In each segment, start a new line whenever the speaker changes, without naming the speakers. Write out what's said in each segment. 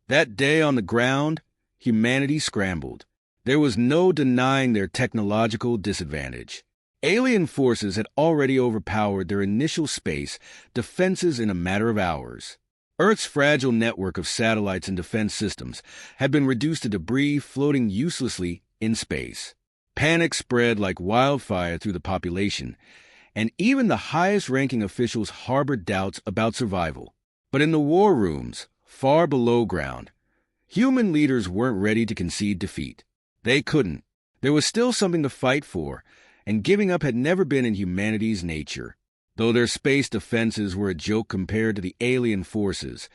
That day on the ground, humanity scrambled. There was no denying their technological disadvantage. Alien forces had already overpowered their initial space defenses in a matter of hours. Earth's fragile network of satellites and defense systems had been reduced to debris floating uselessly in space. Panic spread like wildfire through the population, and even the highest-ranking officials harbored doubts about survival. But in the war rooms, far below ground, human leaders weren't ready to concede defeat. They couldn't. There was still something to fight for, and giving up had never been in humanity's nature. Though their space defenses were a joke compared to the alien forces,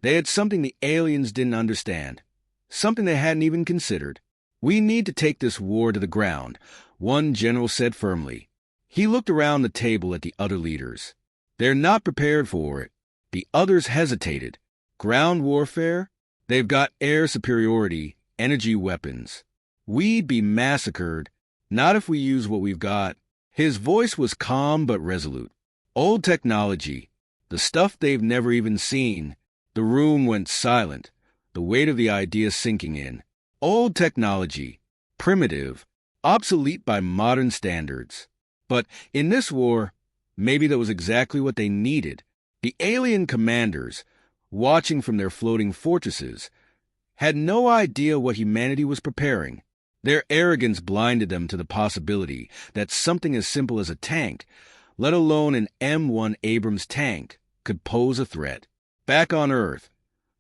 they had something the aliens didn't understand, something they hadn't even considered. "We need to take this war to the ground," one general said firmly. He looked around the table at the other leaders. "They're not prepared for it." The others hesitated. "Ground warfare? They've got air superiority, energy weapons. We'd be massacred. Not if we use what we've got." His voice was calm but resolute. "Old technology, the stuff they've never even seen." The room went silent, the weight of the idea sinking in. Old technology, primitive, obsolete by modern standards. But in this war, maybe that was exactly what they needed. The alien commanders, watching from their floating fortresses, had no idea what humanity was preparing. Their arrogance blinded them to the possibility that something as simple as a tank, let alone an M1 Abrams tank, could pose a threat. Back on Earth,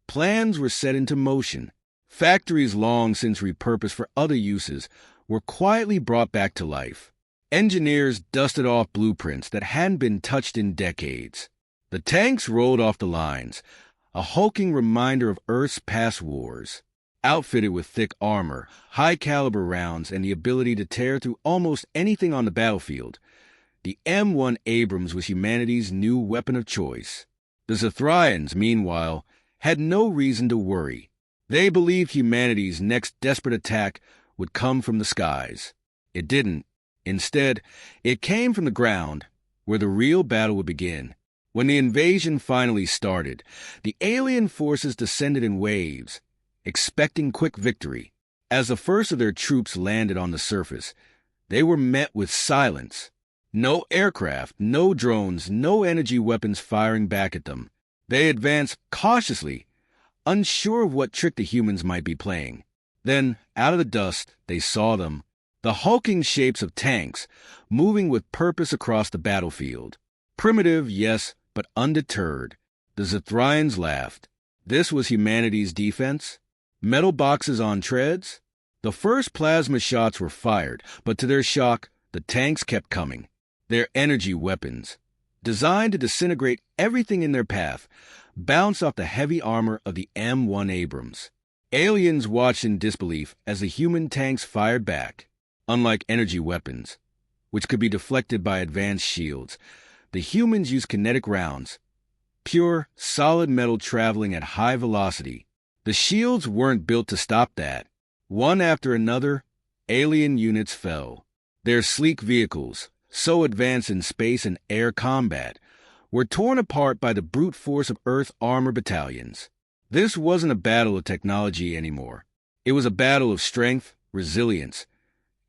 plans were set into motion. Factories long since repurposed for other uses were quietly brought back to life. Engineers dusted off blueprints that hadn't been touched in decades. The tanks rolled off the lines, a hulking reminder of Earth's past wars. Outfitted with thick armor, high-caliber rounds, and the ability to tear through almost anything on the battlefield, the M1 Abrams was humanity's new weapon of choice. The Zithrians, meanwhile, had no reason to worry. They believed humanity's next desperate attack would come from the skies. It didn't. Instead, it came from the ground, where the real battle would begin. When the invasion finally started, the alien forces descended in waves, expecting quick victory. As the first of their troops landed on the surface, they were met with silence. No aircraft, no drones, no energy weapons firing back at them. They advanced cautiously, unsure of what trick the humans might be playing. Then, out of the dust, they saw them. The hulking shapes of tanks, moving with purpose across the battlefield. Primitive, yes, but undeterred. The Zithrians laughed. This was humanity's defense? Metal boxes on treads? The first plasma shots were fired, but to their shock, the tanks kept coming. Their energy weapons, designed to disintegrate everything in their path, bounced off the heavy armor of the M1 Abrams. Aliens watched in disbelief as the human tanks fired back. Unlike energy weapons, which could be deflected by advanced shields, the humans used kinetic rounds, pure, solid metal traveling at high velocity. The shields weren't built to stop that. One after another, alien units fell. Their sleek vehicles, so advanced in space and air combat, were torn apart by the brute force of Earth armor battalions. This wasn't a battle of technology anymore. It was a battle of strength, resilience,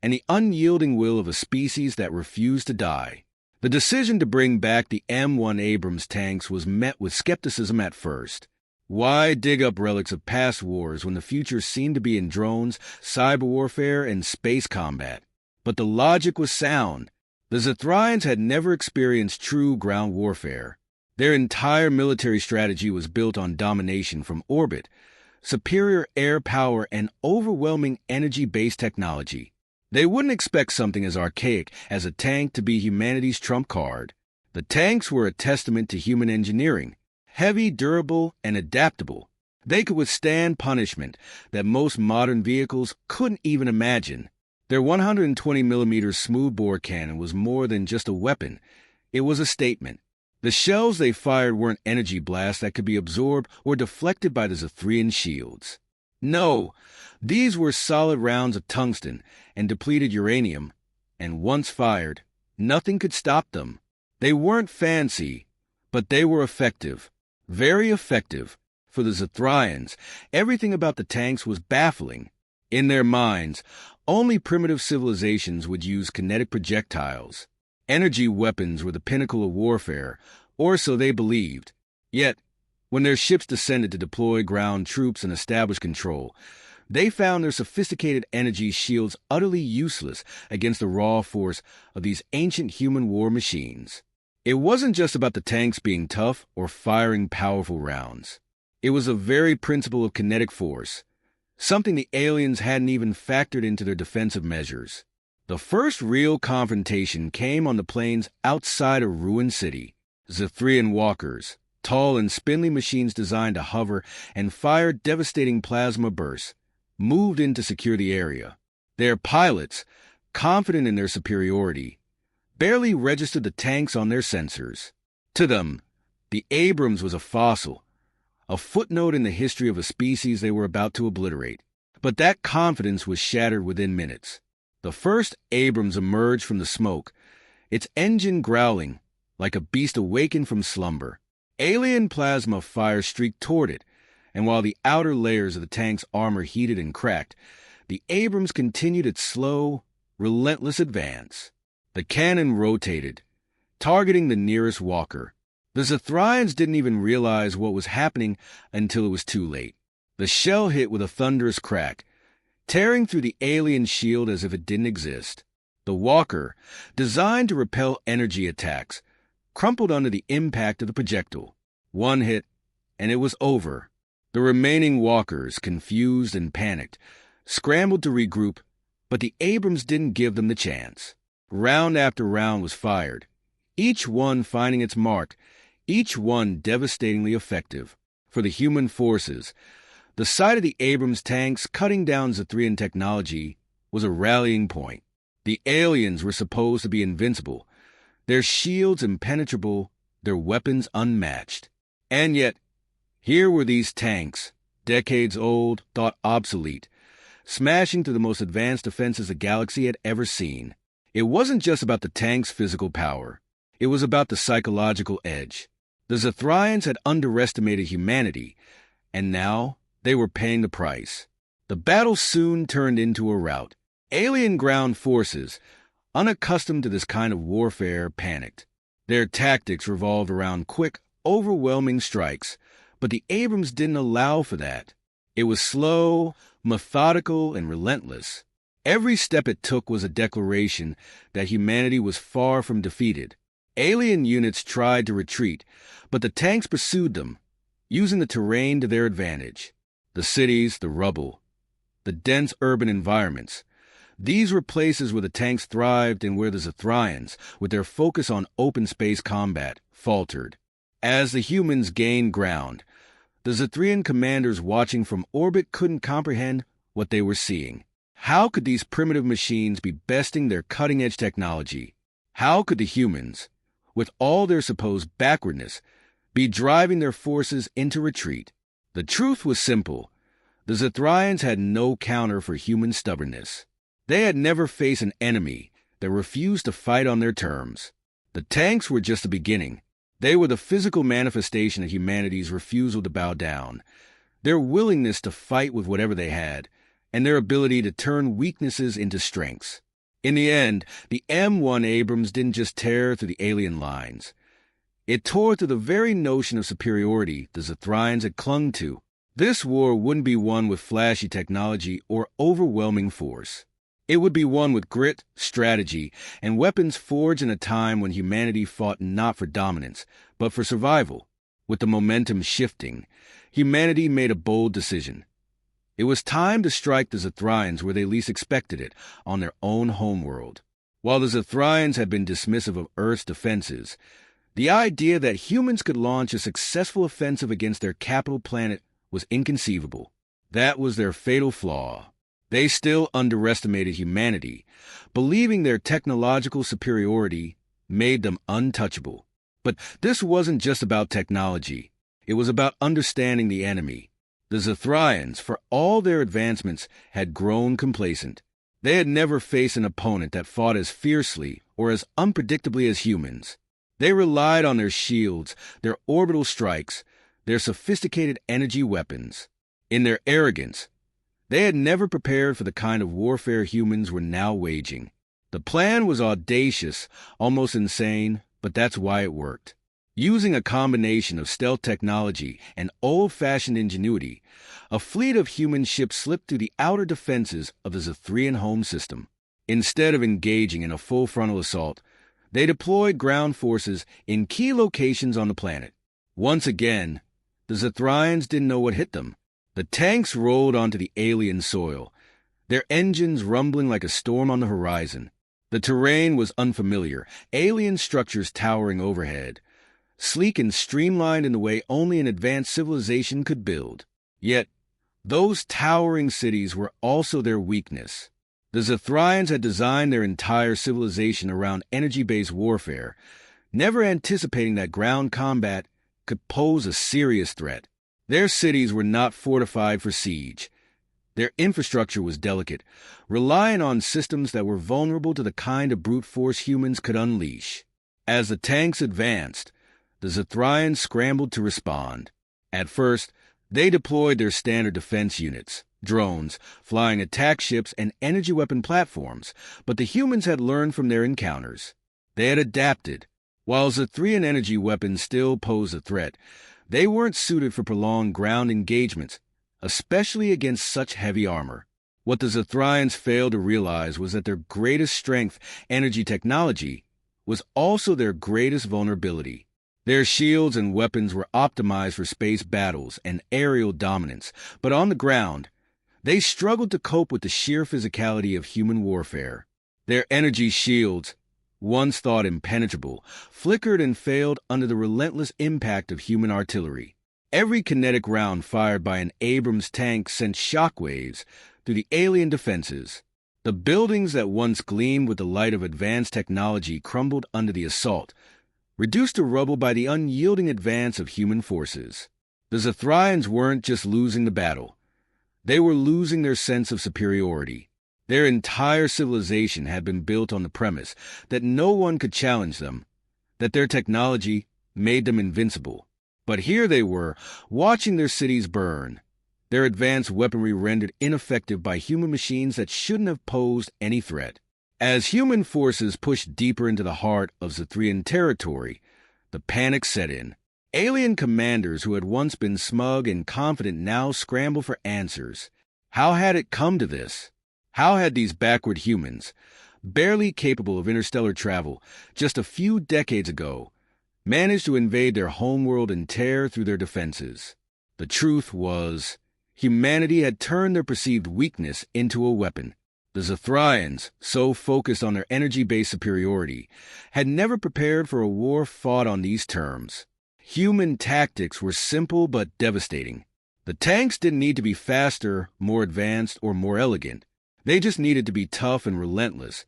and the unyielding will of a species that refused to die. The decision to bring back the M1 Abrams tanks was met with skepticism at first. Why dig up relics of past wars when the future seemed to be in drones, cyber warfare, and space combat? But the logic was sound. The Zithrians had never experienced true ground warfare. Their entire military strategy was built on domination from orbit, superior air power, and overwhelming energy-based technology. They wouldn't expect something as archaic as a tank to be humanity's trump card. The tanks were a testament to human engineering, heavy, durable, and adaptable. They could withstand punishment that most modern vehicles couldn't even imagine. Their 120mm smoothbore cannon was more than just a weapon. It was a statement. The shells they fired weren't energy blasts that could be absorbed or deflected by the Zithrian shields. No, these were solid rounds of tungsten and depleted uranium, and once fired, nothing could stop them. They weren't fancy, but they were effective, very effective, For the Zethrians, everything about the tanks was baffling. In their minds, only primitive civilizations would use kinetic projectiles. Energy weapons were the pinnacle of warfare, or so they believed. Yet, when their ships descended to deploy ground troops and establish control, they found their sophisticated energy shields utterly useless against the raw force of these ancient human war machines. It wasn't just about the tanks being tough or firing powerful rounds. It was the very principle of kinetic force, something the aliens hadn't even factored into their defensive measures. The first real confrontation came on the plains outside a ruined city. Zethrian walkers, tall and spindly machines designed to hover and fire devastating plasma bursts, moved in to secure the area. Their pilots, confident in their superiority, barely registered the tanks on their sensors. To them, the Abrams was a fossil, a footnote in the history of a species they were about to obliterate. But that confidence was shattered within minutes. The first Abrams emerged from the smoke, its engine growling like a beast awakened from slumber. Alien plasma fire streaked toward it, and while the outer layers of the tank's armor heated and cracked, the Abrams continued its slow, relentless advance. The cannon rotated, targeting the nearest walker. The Zethrians didn't even realize what was happening until it was too late. The shell hit with a thunderous crack, tearing through the alien shield as if it didn't exist. The walker, designed to repel energy attacks, crumpled under the impact of the projectile. One hit, and it was over. The remaining walkers, confused and panicked, scrambled to regroup, but the Abrams didn't give them the chance. Round after round was fired, each one finding its mark, each one devastatingly effective. For the human forces, the sight of the Abrams tanks cutting down Zethrian technology was a rallying point. The aliens were supposed to be invincible, their shields impenetrable, their weapons unmatched. And yet, here were these tanks, decades old, thought obsolete, smashing through the most advanced defenses the galaxy had ever seen. It wasn't just about the tank's physical power. It was about the psychological edge. The Zethrians had underestimated humanity, and now they were paying the price. The battle soon turned into a rout. Alien ground forces, unaccustomed to this kind of warfare, panicked. Their tactics revolved around quick, overwhelming strikes, but the Abrams didn't allow for that. It was slow, methodical, and relentless. Every step it took was a declaration that humanity was far from defeated. Alien units tried to retreat, but the tanks pursued them, using the terrain to their advantage. The cities, the rubble, the dense urban environments. These were places where the tanks thrived and where the Zethrians, with their focus on open space combat, faltered. As the humans gained ground, the Zethrian commanders watching from orbit couldn't comprehend what they were seeing. How could these primitive machines be besting their cutting-edge technology? How could the humans, with all their supposed backwardness, be driving their forces into retreat? The truth was simple. The Zethrians had no counter for human stubbornness. They had never faced an enemy that refused to fight on their terms. The tanks were just the beginning. They were the physical manifestation of humanity's refusal to bow down, their willingness to fight with whatever they had, and their ability to turn weaknesses into strengths. In the end, the M1 Abrams didn't just tear through the alien lines. It tore through the very notion of superiority the Zethrians had clung to. This war wouldn't be won with flashy technology or overwhelming force. It would be won with grit, strategy, and weapons forged in a time when humanity fought not for dominance, but for survival. With the momentum shifting, humanity made a bold decision. It was time to strike the Zethrians where they least expected it, on their own homeworld. While the Zethrians had been dismissive of Earth's defenses, the idea that humans could launch a successful offensive against their capital planet was inconceivable. That was their fatal flaw. They still underestimated humanity, believing their technological superiority made them untouchable. But this wasn't just about technology. It was about understanding the enemy. The Zethrians, for all their advancements, had grown complacent. They had never faced an opponent that fought as fiercely or as unpredictably as humans. They relied on their shields, their orbital strikes, their sophisticated energy weapons. In their arrogance, they had never prepared for the kind of warfare humans were now waging. The plan was audacious, almost insane, but that's why it worked. Using a combination of stealth technology and old-fashioned ingenuity, a fleet of human ships slipped through the outer defenses of the Zethrian home system. Instead of engaging in a full frontal assault, they deployed ground forces in key locations on the planet. Once again, the Zethrians didn't know what hit them. The tanks rolled onto the alien soil, their engines rumbling like a storm on the horizon. The terrain was unfamiliar, alien structures towering overhead, sleek and streamlined in the way only an advanced civilization could build. Yet, those towering cities were also their weakness. The Zethrians had designed their entire civilization around energy-based warfare, never anticipating that ground combat could pose a serious threat. Their cities were not fortified for siege. Their infrastructure was delicate, relying on systems that were vulnerable to the kind of brute force humans could unleash. As the tanks advanced, the Zethrians scrambled to respond. At first, they deployed their standard defense units, drones, flying attack ships, and energy weapon platforms, but the humans had learned from their encounters. They had adapted. While Zethrian energy weapons still posed a threat, they weren't suited for prolonged ground engagements, especially against such heavy armor. What the Zethrians failed to realize was that their greatest strength, energy technology, was also their greatest vulnerability. Their shields and weapons were optimized for space battles and aerial dominance, but on the ground, they struggled to cope with the sheer physicality of human warfare. Their energy shields, once thought impenetrable, flickered and failed under the relentless impact of human artillery. Every kinetic round fired by an Abrams tank sent shockwaves through the alien defenses. The buildings that once gleamed with the light of advanced technology crumbled under the assault, reduced to rubble by the unyielding advance of human forces. The Zethrians weren't just losing the battle. They were losing their sense of superiority. Their entire civilization had been built on the premise that no one could challenge them, that their technology made them invincible. But here they were, watching their cities burn, their advanced weaponry rendered ineffective by human machines that shouldn't have posed any threat. As human forces pushed deeper into the heart of Zethrian territory, the panic set in. Alien commanders who had once been smug and confident now scrambled for answers. How had it come to this? How had these backward humans, barely capable of interstellar travel just a few decades ago, managed to invade their homeworld and tear through their defenses? The truth was, humanity had turned their perceived weakness into a weapon. The Zethrians, so focused on their energy-based superiority, had never prepared for a war fought on these terms. Human tactics were simple but devastating. The tanks didn't need to be faster, more advanced, or more elegant. They just needed to be tough and relentless,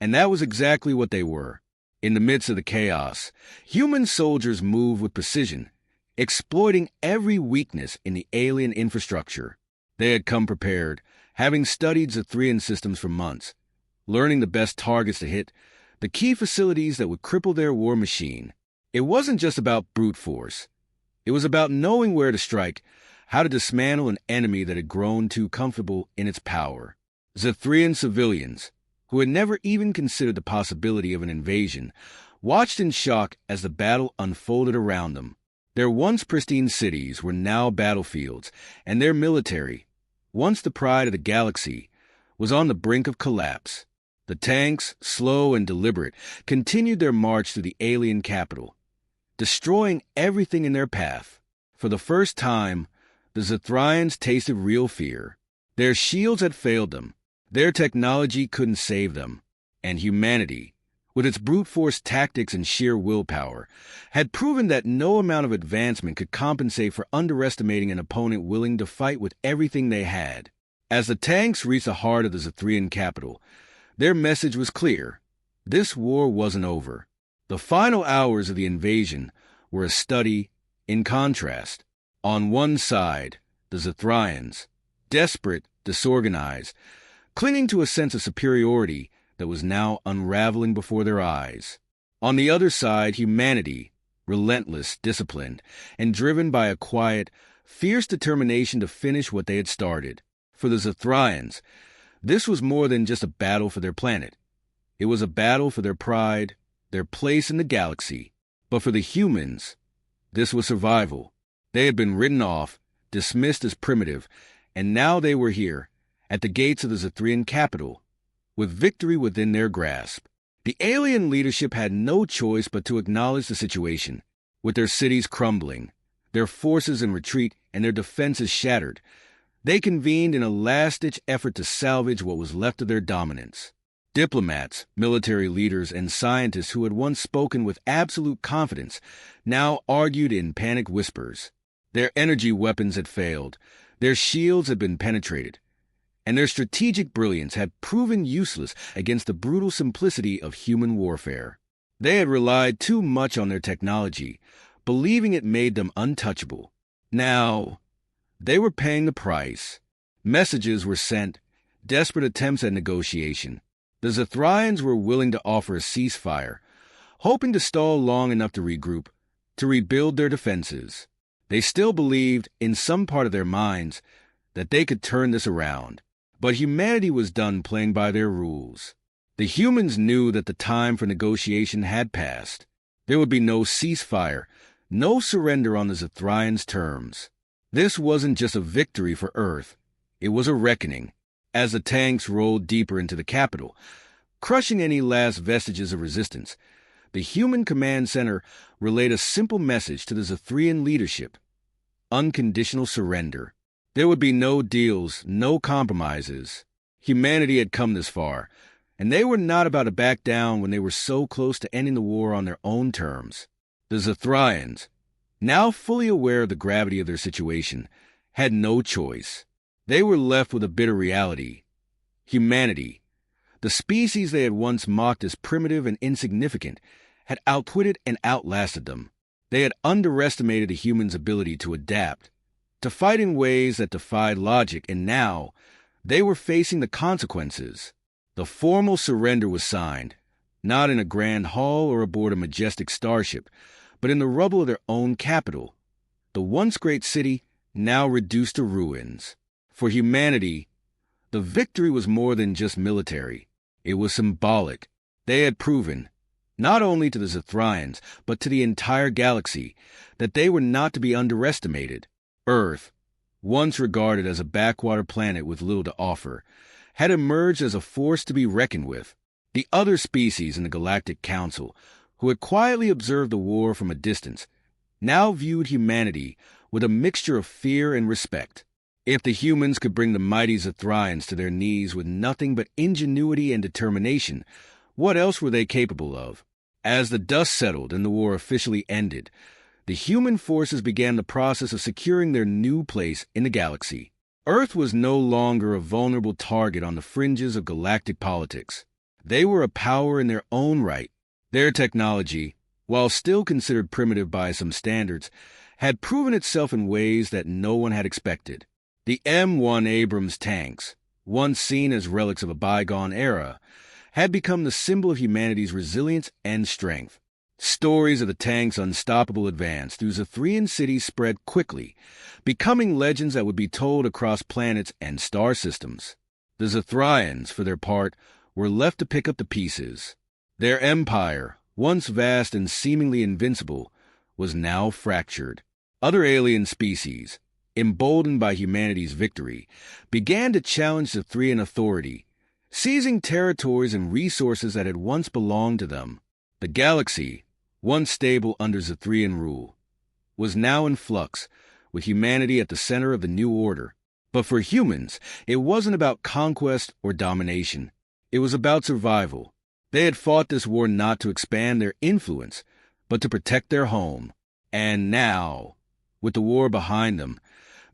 and that was exactly what they were. In the midst of the chaos, human soldiers moved with precision, exploiting every weakness in the alien infrastructure. They had come prepared, having studied Zethrian systems for months, learning the best targets to hit, the key facilities that would cripple their war machine. It wasn't just about brute force. It was about knowing where to strike, how to dismantle an enemy that had grown too comfortable in its power. Zethrian civilians, who had never even considered the possibility of an invasion, watched in shock as the battle unfolded around them. Their once pristine cities were now battlefields, and their military, once the pride of the galaxy, was on the brink of collapse. The tanks, slow and deliberate, continued their march through the alien capital, destroying everything in their path. For the first time, the Zethrians tasted real fear. Their shields had failed them. Their technology couldn't save them. And humanity, with its brute force tactics and sheer willpower, had proven that no amount of advancement could compensate for underestimating an opponent willing to fight with everything they had. As the tanks reached the heart of the Zethrian capital, their message was clear. This war wasn't over. The final hours of the invasion were a study in contrast. On one side, the Zethrians, desperate, disorganized, clinging to a sense of superiority that was now unraveling before their eyes. On the other side, humanity, relentless, disciplined, and driven by a quiet, fierce determination to finish what they had started. For the Zethrians, this was more than just a battle for their planet. It was a battle for their pride, their place in the galaxy. But for the humans, this was survival. They had been written off, dismissed as primitive, and now they were here, at the gates of the Zethrian capital, with victory within their grasp. The alien leadership had no choice but to acknowledge the situation. With their cities crumbling, their forces in retreat, and their defenses shattered, they convened in a last-ditch effort to salvage what was left of their dominance. Diplomats, military leaders, and scientists who had once spoken with absolute confidence now argued in panicked whispers. Their energy weapons had failed, their shields had been penetrated, and their strategic brilliance had proven useless against the brutal simplicity of human warfare. They had relied too much on their technology, believing it made them untouchable. Now, they were paying the price. Messages were sent, desperate attempts at negotiation. The Zethrians were willing to offer a ceasefire, hoping to stall long enough to regroup, to rebuild their defenses. They still believed, in some part of their minds, that they could turn this around. But humanity was done playing by their rules. The humans knew that the time for negotiation had passed. There would be no ceasefire, no surrender on the Zethrians' terms. This wasn't just a victory for Earth. It was a reckoning. As the tanks rolled deeper into the capital, crushing any last vestiges of resistance, the human command center relayed a simple message to the Zethrian leadership: unconditional surrender. There would be no deals, no compromises. Humanity had come this far, and they were not about to back down when they were so close to ending the war on their own terms. The Zethrians, now fully aware of the gravity of their situation, had no choice. They were left with a bitter reality. Humanity, the species they had once mocked as primitive and insignificant, had outwitted and outlasted them. They had underestimated a human's ability to adapt, to fight in ways that defied logic, and now they were facing the consequences. The formal surrender was signed, not in a grand hall or aboard a majestic starship, but in the rubble of their own capital, the once great city now reduced to ruins. For humanity, the victory was more than just military. It was symbolic. They had proven, not only to the Zethrians, but to the entire galaxy, that they were not to be underestimated. Earth, once regarded as a backwater planet with little to offer, had emerged as a force to be reckoned with. The other species in the Galactic Council, who had quietly observed the war from a distance, now viewed humanity with a mixture of fear and respect. If the humans could bring the mighty Zethrians to their knees with nothing but ingenuity and determination, what else were they capable of? As the dust settled and the war officially ended, the human forces began the process of securing their new place in the galaxy. Earth was no longer a vulnerable target on the fringes of galactic politics. They were a power in their own right. Their technology, while still considered primitive by some standards, had proven itself in ways that no one had expected. The M1 Abrams tanks, once seen as relics of a bygone era, had become the symbol of humanity's resilience and strength. Stories of the tank's unstoppable advance through Zethrian cities spread quickly, becoming legends that would be told across planets and star systems. The Zethrians, for their part, were left to pick up the pieces. Their empire, once vast and seemingly invincible, was now fractured. Other alien species, emboldened by humanity's victory, began to challenge Zethrian authority, seizing territories and resources that had once belonged to them. The galaxy, once stable under Zethrian rule, was now in flux, with humanity at the center of the new order. But for humans, it wasn't about conquest or domination. It was about survival. They had fought this war not to expand their influence, but to protect their home. And now, with the war behind them,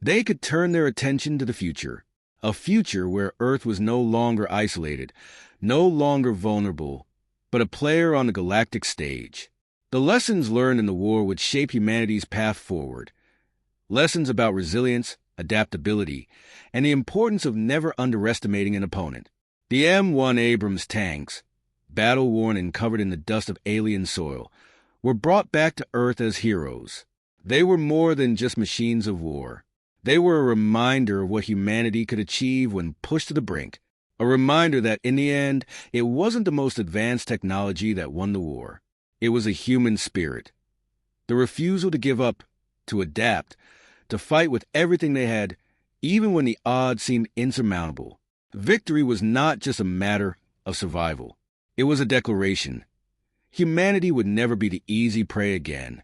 they could turn their attention to the future, a future where Earth was no longer isolated, no longer vulnerable, but a player on the galactic stage. The lessons learned in the war would shape humanity's path forward. Lessons about resilience, adaptability, and the importance of never underestimating an opponent. The M1 Abrams tanks, battle-worn and covered in the dust of alien soil, were brought back to Earth as heroes. They were more than just machines of war. They were a reminder of what humanity could achieve when pushed to the brink. A reminder that, in the end, it wasn't the most advanced technology that won the war. It was a human spirit. The refusal to give up, to adapt, to fight with everything they had, even when the odds seemed insurmountable. Victory was not just a matter of survival. It was a declaration. Humanity would never be the easy prey again.